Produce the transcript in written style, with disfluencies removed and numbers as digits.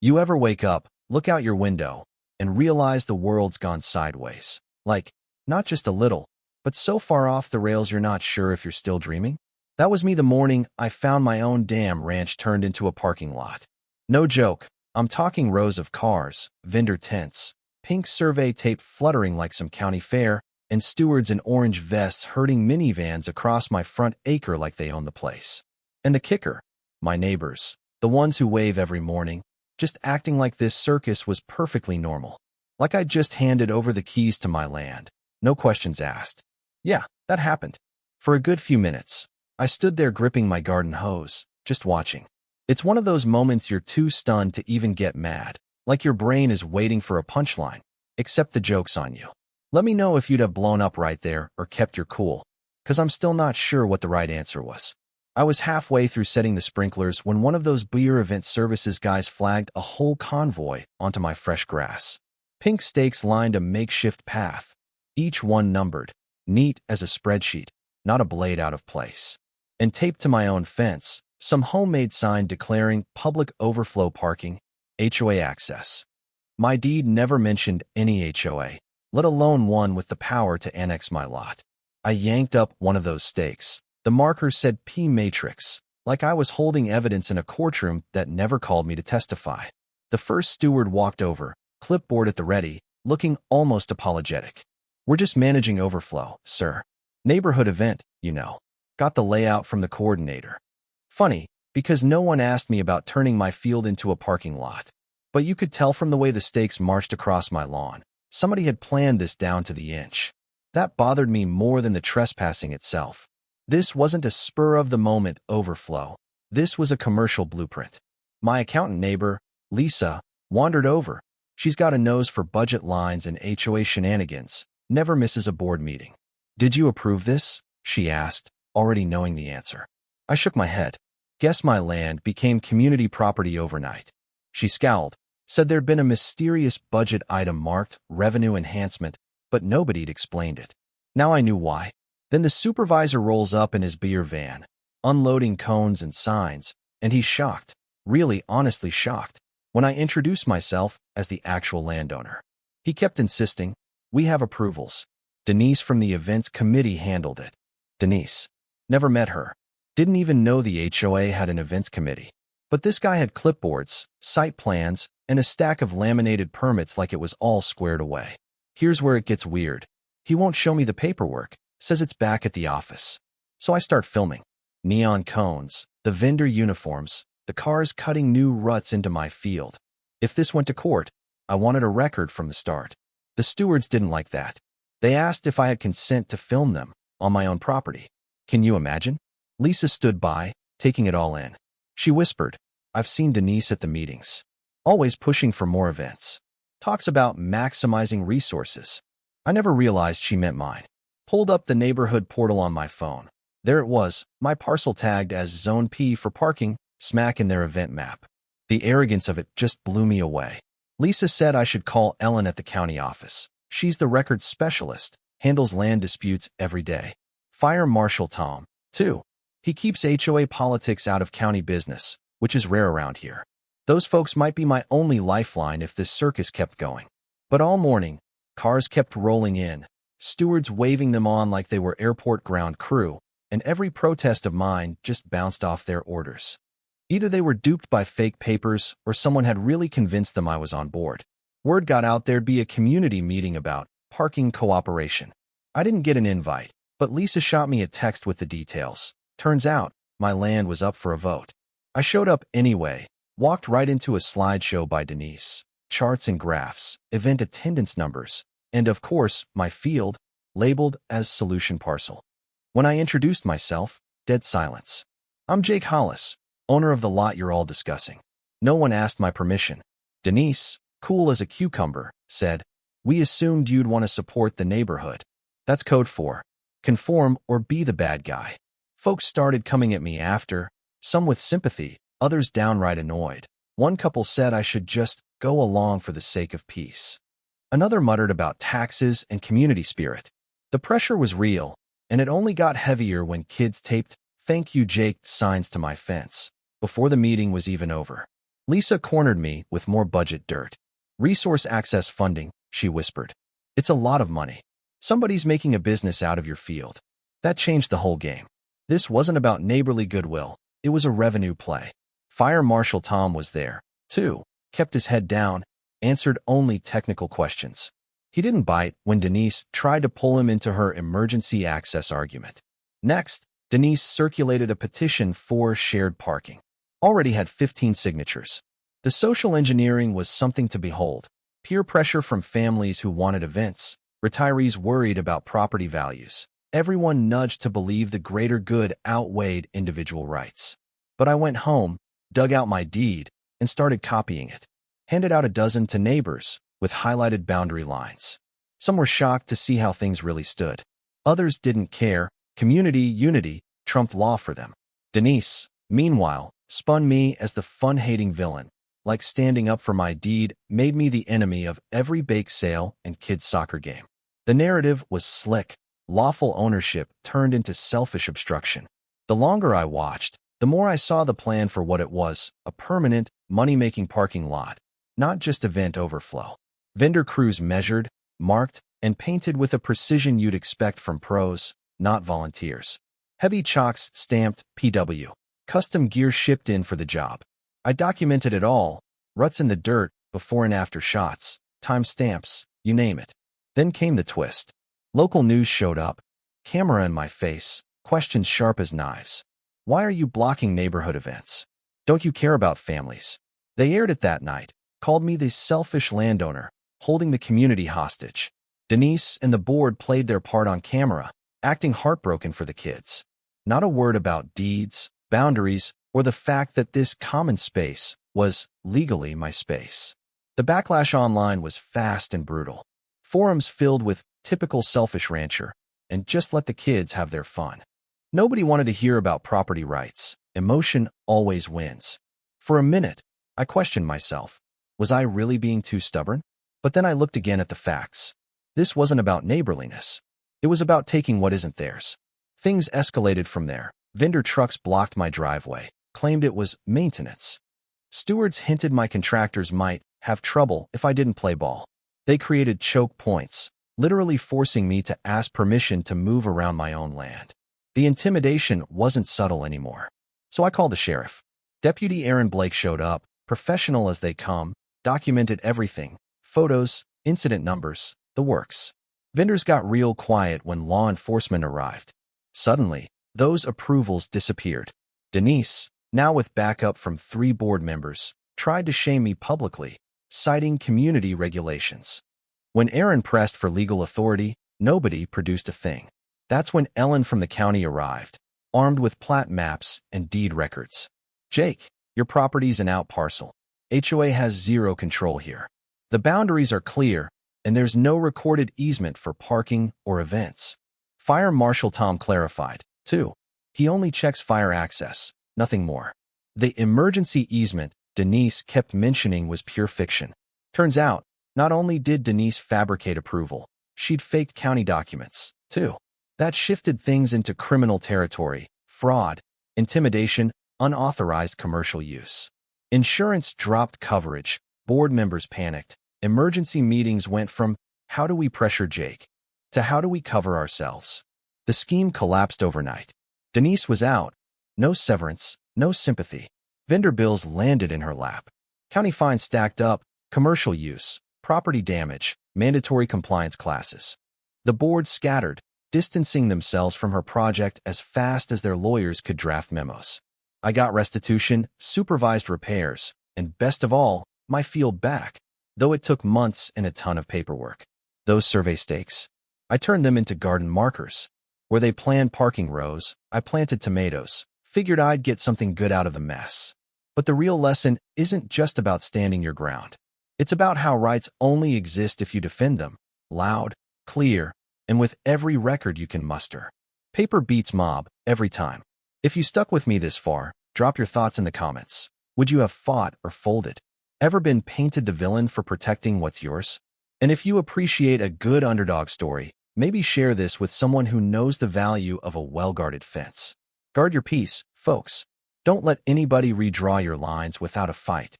You ever wake up, look out your window, and realize the world's gone sideways? Like, not just a little, but so far off the rails you're not sure if you're still dreaming? That was me the morning I found my own damn ranch turned into a parking lot. No joke, I'm talking rows of cars, vendor tents, pink survey tape fluttering like some county fair, and stewards in orange vests herding minivans across my front acre like they own the place. And the kicker, my neighbors, the ones who wave every morning, just acting like this circus was perfectly normal. Like I just handed over the keys to my land. No questions asked. Yeah, that happened. For a good few minutes, I stood there gripping my garden hose, just watching. It's one of those moments you're too stunned to even get mad, like your brain is waiting for a punchline, except the joke's on you. Let me know if you'd have blown up right there or kept your cool, because I'm still not sure what the right answer was. I was halfway through setting the sprinklers when one of those beer event services guys flagged a whole convoy onto my fresh grass. Pink stakes lined a makeshift path, each one numbered, neat as a spreadsheet, not a blade out of place. And taped to my own fence, some homemade sign declaring public overflow parking, HOA access. My deed never mentioned any HOA, let alone one with the power to annex my lot. I yanked up one of those stakes. The marker said P Matrix, like I was holding evidence in a courtroom that never called me to testify. The first steward walked over, clipboard at the ready, looking almost apologetic. We're just managing overflow, sir. Neighborhood event, you know. Got the layout from the coordinator. Funny, because no one asked me about turning my field into a parking lot. But you could tell from the way the stakes marched across my lawn. Somebody had planned this down to the inch. That bothered me more than the trespassing itself. This wasn't a spur-of-the-moment overflow. This was a commercial blueprint. My accountant neighbor, Lisa, wandered over. She's got a nose for budget lines and HOA shenanigans, never misses a board meeting. Did you approve this? She asked, already knowing the answer. I shook my head. Guess my land became community property overnight. She scowled, said there'd been a mysterious budget item marked revenue enhancement, but nobody'd explained it. Now I knew why. Then the supervisor rolls up in his beer van, unloading cones and signs, and he's shocked, really honestly shocked, when I introduced myself as the actual landowner. He kept insisting, we have approvals. Denise from the events committee handled it. Denise. Never met her. Didn't even know the HOA had an events committee. But this guy had clipboards, site plans, and a stack of laminated permits like it was all squared away. Here's where it gets weird. He won't show me the paperwork. Says it's back at the office. So I start filming. Neon cones, the vendor uniforms, the cars cutting new ruts into my field. If this went to court, I wanted a record from the start. The stewards didn't like that. They asked if I had consent to film them on my own property. Can you imagine? Lisa stood by, taking it all in. She whispered, I've seen Denise at the meetings. Always pushing for more events. Talks about maximizing resources. I never realized she meant mine. Pulled up the neighborhood portal on my phone. There it was, my parcel tagged as Zone P for parking, smack in their event map. The arrogance of it just blew me away. Lisa said I should call Ellen at the county office. She's the records specialist, handles land disputes every day. Fire Marshal Tom, too. He keeps HOA politics out of county business, which is rare around here. Those folks might be my only lifeline if this circus kept going. But all morning, cars kept rolling in, stewards waving them on like they were airport ground crew, and every protest of mine just bounced off their orders. Either they were duped by fake papers or someone had really convinced them I was on board. Word got out there'd be a community meeting about parking cooperation. I didn't get an invite, but Lisa shot me a text with the details. Turns out, my land was up for a vote. I showed up anyway, walked right into a slideshow by Denise, charts and graphs, event attendance numbers, and of course, my field, labeled as Solution Parcel. When I introduced myself, dead silence. I'm Jake Hollis, owner of the lot you're all discussing. No one asked my permission. Denise, cool as a cucumber, said, we assumed you'd want to support the neighborhood. That's code for conform or be the bad guy. Folks started coming at me after, some with sympathy, others downright annoyed. One couple said I should just go along for the sake of peace. Another muttered about taxes and community spirit. The pressure was real, and it only got heavier when kids taped "Thank you, Jake" signs to my fence, before the meeting was even over. Lisa cornered me with more budget dirt. Resource access funding, she whispered. It's a lot of money. Somebody's making a business out of your field. That changed the whole game. This wasn't about neighborly goodwill. It was a revenue play. Fire Marshal Tom was there, too, kept his head down, answered only technical questions. He didn't bite when Denise tried to pull him into her emergency access argument. Next, Denise circulated a petition for shared parking. Already had 15 signatures. The social engineering was something to behold. Peer pressure from families who wanted events, retirees worried about property values. Everyone nudged to believe the greater good outweighed individual rights. But I went home, dug out my deed, and started copying it. Handed out a dozen to neighbors with highlighted boundary lines. Some were shocked to see how things really stood. Others didn't care. Community unity trumped law for them. Denise, meanwhile, spun me as the fun-hating villain. Like standing up for my deed made me the enemy of every bake sale and kids' soccer game. The narrative was slick. Lawful ownership turned into selfish obstruction. The longer I watched, the more I saw the plan for what it was, a permanent, money-making parking lot, not just event overflow. Vendor crews measured, marked, and painted with a precision you'd expect from pros, not volunteers. Heavy chalks stamped PW. Custom gear shipped in for the job. I documented it all, ruts in the dirt, before and after shots, timestamps, you name it. Then came the twist. Local news showed up, camera in my face, questions sharp as knives. Why are you blocking neighborhood events? Don't you care about families? They aired it that night, called me the selfish landowner, holding the community hostage. Denise and the board played their part on camera, acting heartbroken for the kids. Not a word about deeds, boundaries, or the fact that this common space was legally my space. The backlash online was fast and brutal. Forums filled with typical selfish rancher, and just let the kids have their fun. Nobody wanted to hear about property rights. Emotion always wins. For a minute, I questioned myself. Was I really being too stubborn? But then I looked again at the facts. This wasn't about neighborliness. It was about taking what isn't theirs. Things escalated from there. Vendor trucks blocked my driveway, claimed it was maintenance. Stewards hinted my contractors might have trouble if I didn't play ball. They created choke points, literally forcing me to ask permission to move around my own land. The intimidation wasn't subtle anymore. So I called the sheriff. Deputy Aaron Blake showed up, professional as they come, documented everything, photos, incident numbers, the works. Vendors got real quiet when law enforcement arrived. Suddenly, those approvals disappeared. Denise, now with backup from 3 board members, tried to shame me publicly, citing community regulations. When Aaron pressed for legal authority, nobody produced a thing. That's when Ellen from the county arrived, armed with plat maps and deed records. Jake, your property's an out parcel. HOA has zero control here. The boundaries are clear, and there's no recorded easement for parking or events. Fire Marshal Tom clarified, too. He only checks fire access, nothing more. The emergency easement Denise kept mentioning was pure fiction. Turns out, not only did Denise fabricate approval, she'd faked county documents, too. That shifted things into criminal territory, fraud, intimidation, unauthorized commercial use. Insurance dropped coverage, board members panicked. Emergency meetings went from, how do we pressure Jake, to how do we cover ourselves? The scheme collapsed overnight. Denise was out. No severance, no sympathy. Vendor bills landed in her lap. County fines stacked up, commercial use, property damage, mandatory compliance classes. The board scattered, distancing themselves from her project as fast as their lawyers could draft memos. I got restitution, supervised repairs, and best of all, my field back, though it took months and a ton of paperwork. Those survey stakes, I turned them into garden markers. Where they planned parking rows, I planted tomatoes, figured I'd get something good out of the mess. But the real lesson isn't just about standing your ground. It's about how rights only exist if you defend them, loud, clear, and with every record you can muster. Paper beats mob, every time. If you stuck with me this far, drop your thoughts in the comments. Would you have fought or folded? Ever been painted the villain for protecting what's yours? And if you appreciate a good underdog story, maybe share this with someone who knows the value of a well-guarded fence. Guard your peace, folks. Don't let anybody redraw your lines without a fight.